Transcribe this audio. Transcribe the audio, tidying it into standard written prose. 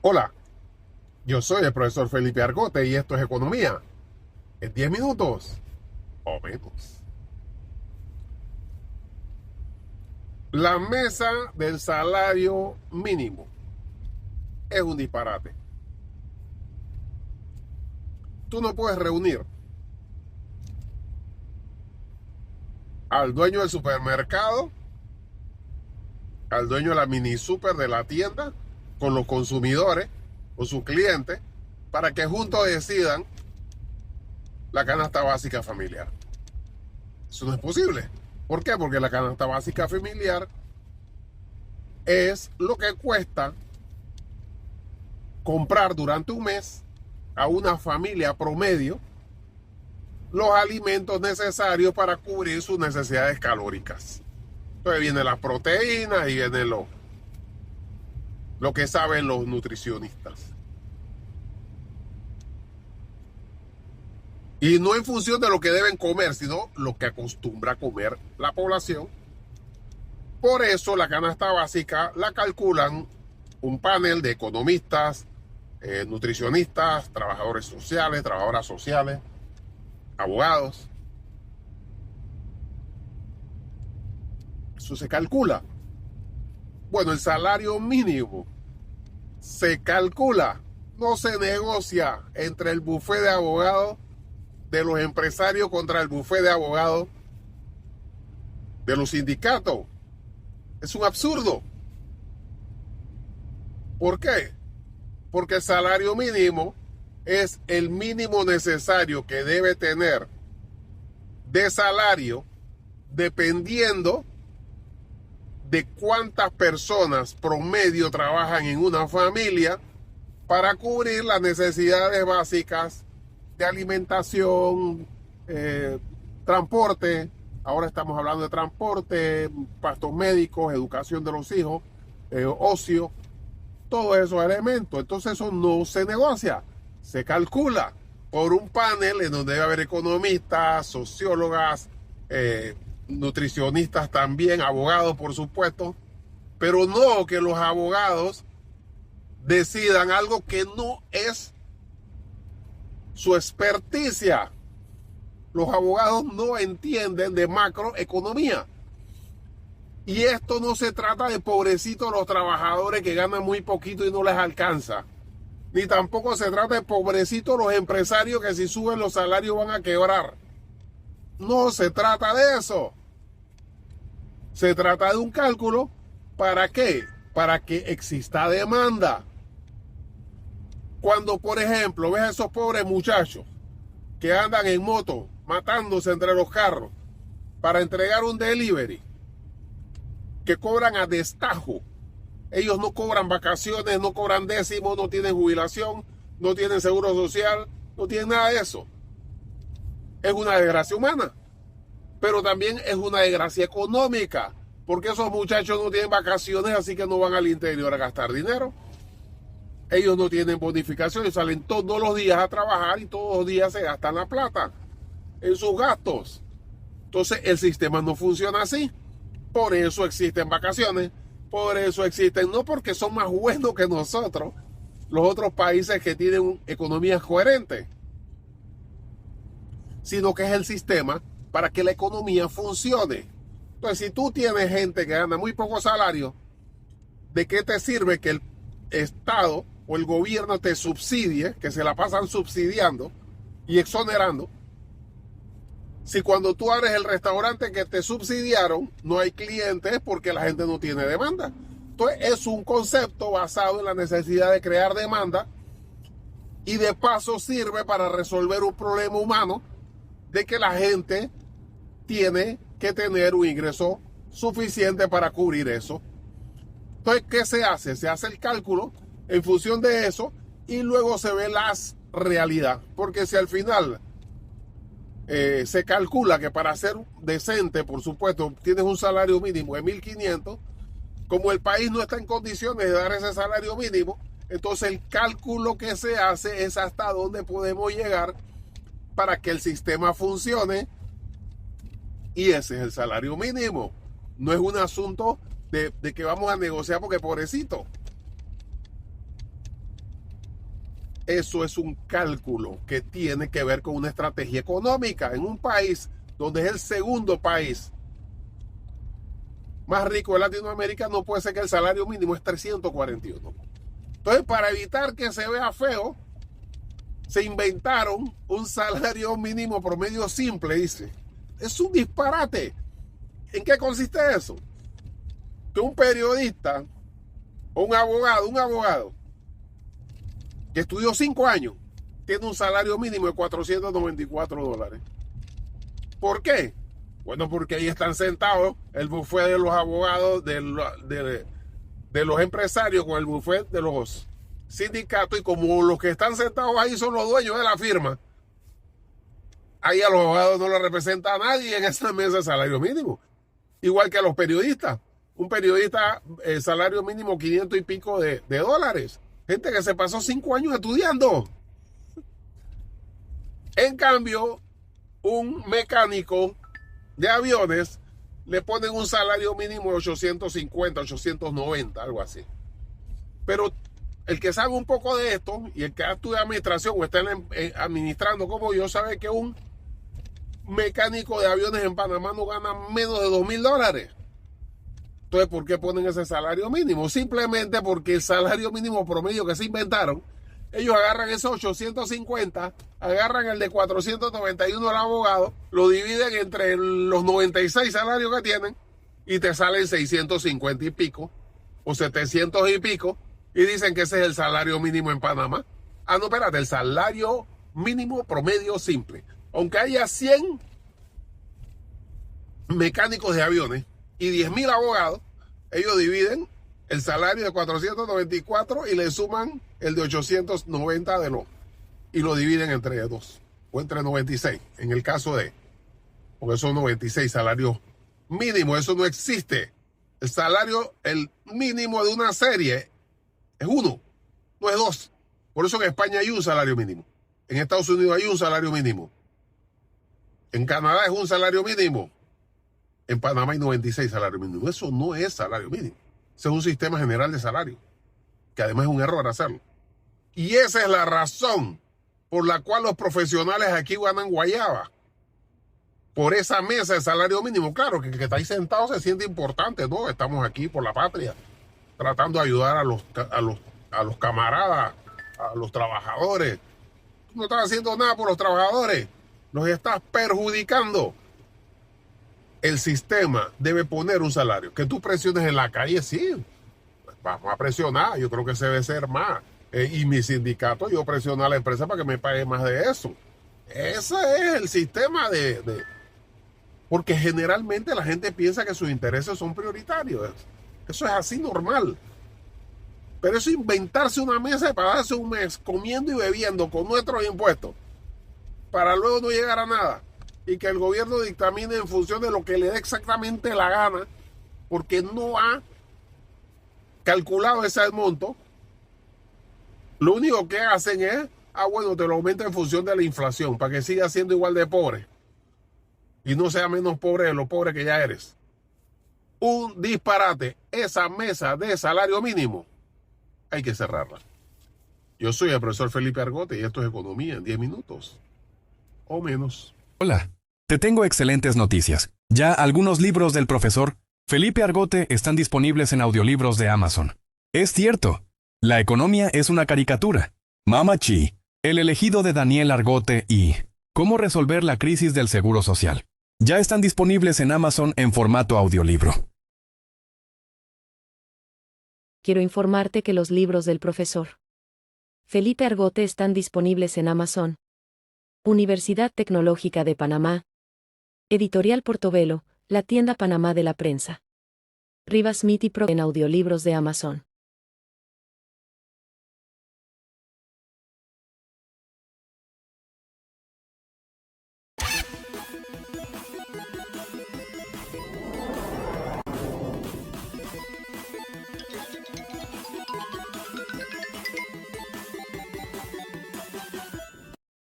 Hola, yo soy el profesor Felipe Argote y esto es Economía en 10 minutos o menos. La mesa del salario mínimo es un disparate. Tú no puedes reunir al dueño del supermercado, al dueño de la mini super de la tienda, con los consumidores o sus clientes, para que juntos decidan la canasta básica familiar. Eso no es posible. ¿Por qué? Porque la canasta básica familiar es lo que cuesta comprar durante un mes a una familia promedio los alimentos necesarios para cubrir sus necesidades calóricas. Entonces vienen las proteínas y viene lo que saben los nutricionistas. Y no en función de lo que deben comer, sino lo que acostumbra a comer la población. Por eso la canasta básica la calculan un panel de economistas, nutricionistas, trabajadores sociales, trabajadoras sociales, abogados. Eso se calcula. Bueno, el salario mínimo se calcula, no se negocia entre el bufete de abogados de los empresarios contra el bufete de abogados de los sindicatos. Es un absurdo. ¿Por qué? Porque el salario mínimo es el mínimo necesario que debe tener de salario dependiendo de cuántas personas promedio trabajan en una familia para cubrir las necesidades básicas de alimentación, transporte. Ahora estamos hablando de transporte, gastos médicos, educación de los hijos, ocio, todos esos elementos. Entonces eso no se negocia, se calcula por un panel en donde debe haber economistas, sociólogas, nutricionistas también, abogados por supuesto, pero no que los abogados decidan algo que no es su experticia. Los abogados no entienden de macroeconomía. Y esto no se trata de pobrecitos los trabajadores que ganan muy poquito y no les alcanza. Ni tampoco se trata de pobrecitos los empresarios que si suben los salarios van a quebrar. No se trata de eso. Se trata de un cálculo. ¿Para qué? Para que exista demanda. Cuando, por ejemplo, ves a esos pobres muchachos que andan en moto matándose entre los carros para entregar un delivery, que cobran a destajo. Ellos no cobran vacaciones, no cobran décimos, no tienen jubilación, no tienen seguro social, no tienen nada de eso. Es una desgracia humana, pero también es una desgracia económica, porque esos muchachos no tienen vacaciones, así que no van al interior a gastar dinero. Ellos no tienen bonificaciones, salen todos los días a trabajar y todos los días se gastan la plata en sus gastos. Entonces el sistema no funciona así. Por eso existen vacaciones, por eso existen, no porque son más buenos que nosotros, los otros países que tienen economías coherentes, sino que es el sistema para que la economía funcione. Entonces, si tú tienes gente que gana muy poco salario, ¿de qué te sirve que el Estado o el gobierno te subsidie, que se la pasan subsidiando y exonerando, si cuando tú abres el restaurante que te subsidiaron no hay clientes porque la gente no tiene demanda? Entonces es un concepto basado en la necesidad de crear demanda y de paso sirve para resolver un problema humano de que la gente tiene que tener un ingreso suficiente para cubrir eso. Entonces, ¿qué se hace? Se hace el cálculo en función de eso y luego se ve la realidad. Porque si al final se calcula que para ser decente, por supuesto, tienes un salario mínimo de 1.500, como el país no está en condiciones de dar ese salario mínimo, entonces el cálculo que se hace es hasta dónde podemos llegar para que el sistema funcione, y ese es el salario mínimo. No es un asunto de que vamos a negociar porque pobrecito. Eso es un cálculo que tiene que ver con una estrategia económica en un país donde es el segundo país más rico de Latinoamérica. No puede ser que el salario mínimo es 341. Entonces, para evitar que se vea feo, se inventaron un salario mínimo promedio simple, dice. Es un disparate. ¿En qué consiste eso? Que un periodista o un abogado que estudió 5 años tiene un salario mínimo de $494. ¿Por qué? Bueno, porque ahí están sentados el bufete de los abogados, de los empresarios con el bufete de los sindicatos, y como los que están sentados ahí son los dueños de la firma, ahí a los abogados no les representa a nadie en esa mesa de salario mínimo. Igual que a los periodistas. Un periodista, salario mínimo 500 y pico de dólares. Gente que se pasó 5 años estudiando. En cambio, un mecánico de aviones le ponen un salario mínimo de 850, 890, algo así. Pero el que sabe un poco de esto y el que ha estudiado administración o está administrando como yo, sabe que un mecánico de aviones en Panamá no gana menos de $2,000. Entonces, ¿por qué ponen ese salario mínimo? Simplemente porque el salario mínimo promedio que se inventaron, ellos agarran esos 850, agarran el de 491 del abogado, lo dividen entre los 96 salarios que tienen y te salen 650 y pico o 700 y pico, y dicen que ese es el salario mínimo en Panamá. Ah, no, espérate, el salario mínimo promedio simple. Aunque haya 100 mecánicos de aviones y 10,000 abogados, ellos dividen el salario de 494 y le suman el de 890 y lo dividen entre 2 o entre 96, en el caso de, porque son 96 salarios mínimos. Eso no existe. El mínimo de una serie es 1, no es 2. Por eso en España hay un salario mínimo, en Estados Unidos hay un salario mínimo, en Canadá es un salario mínimo, en Panamá hay 96 salarios mínimos. Eso no es salario mínimo. Ese es un sistema general de salario, que además es un error hacerlo. Y esa es la razón por la cual los profesionales aquí ganan guayaba. Por esa mesa de salario mínimo. Claro, que el que está ahí sentado se siente importante, ¿no? Estamos aquí por la patria, tratando de ayudar a los camaradas, a los trabajadores. Tú no estás haciendo nada por los trabajadores, los estás perjudicando. El sistema debe poner un salario. Que tú presiones en la calle, sí, vamos a presionar, yo creo que se debe ser más. Y mi sindicato, yo presiono a la empresa para que me pague más de eso. Ese es el sistema porque generalmente la gente piensa que sus intereses son prioritarios. Eso es así normal. Pero eso inventarse una mesa para darse un mes comiendo y bebiendo con nuestros impuestos, para luego no llegar a nada, y que el gobierno dictamine en función de lo que le dé exactamente la gana, porque no ha calculado ese monto. Lo único que hacen es, bueno, te lo aumenta en función de la inflación, para que sigas siendo igual de pobre y no sea menos pobre de lo pobre que ya eres. Un disparate. Esa mesa de salario mínimo hay que cerrarla. Yo soy el profesor Felipe Argote y esto es Economía en 10 minutos o menos. Hola, te tengo excelentes noticias. Ya algunos libros del profesor Felipe Argote están disponibles en audiolibros de Amazon. Es cierto, La economía es una caricatura. Mama Chi, El elegido de Daniel Argote y Cómo resolver la crisis del seguro social. Ya están disponibles en Amazon en formato audiolibro. Quiero informarte que los libros del profesor Felipe Argote están disponibles en Amazon. Universidad Tecnológica de Panamá. Editorial Portobelo, la tienda Panamá de la prensa. Rivas Smith y Pro en audiolibros de Amazon.